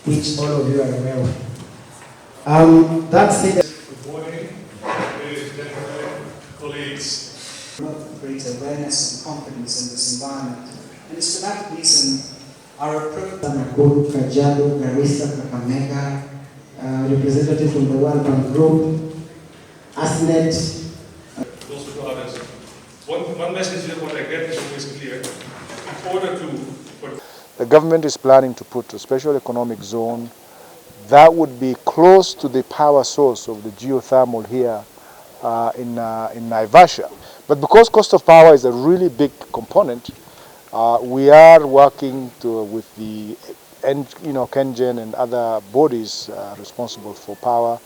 which all of you are aware of. That's it. Good morning, ladies and gentlemen, colleagues. Great awareness and confidence in this environment. And it's for that reason our approach. Nakuru, Kajiado, Garissa, Kameme, representative from the World Bank Group, ASNET. Those with others. One message that what I get is always clear. In order to the government is planning to put a special economic zone that would be close to the power source of the geothermal here in Naivasha. But because cost of power is a really big component, we are working with the KenGen and other bodies responsible for power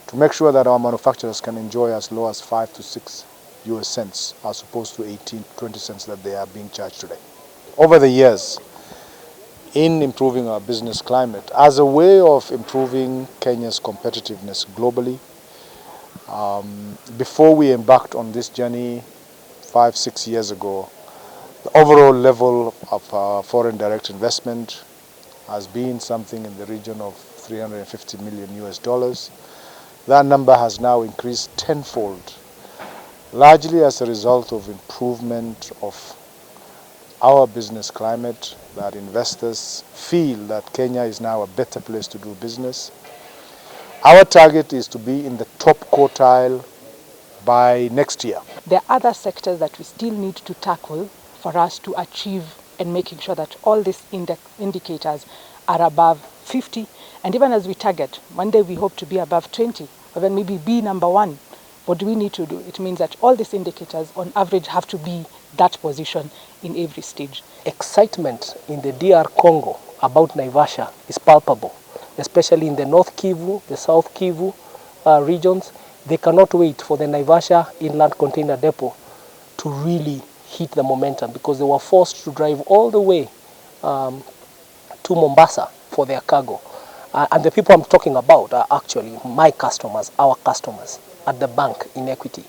to make sure that our manufacturers can enjoy as low as 5 to 6 US cents as opposed to 18, 20 cents that they are being charged today. Over the years, in improving our business climate, as a way of improving Kenya's competitiveness globally, before we embarked on this journey 5, 6 years ago, the overall level of foreign direct investment has been something in the region of 350 million US dollars. That number has now increased tenfold, largely as a result of improvement of our business climate, that investors feel that Kenya is now a better place to do business. Our target is to be in the top quartile by next year. There are other sectors that we still need to tackle for us to achieve and making sure that all these indicators are above 50. And even as we target, one day we hope to be above 20, or then maybe be number 1. What do we need to do? It means that all these indicators on average have to be that position in every stage. Excitement in the DR Congo about Naivasha is palpable, especially in the North Kivu, the South Kivu regions. They cannot wait for the Naivasha Inland Container Depot to really hit the momentum because they were forced to drive all the way to Mombasa for their cargo. And the people I'm talking about are actually my customers, our customers at the bank in Equity.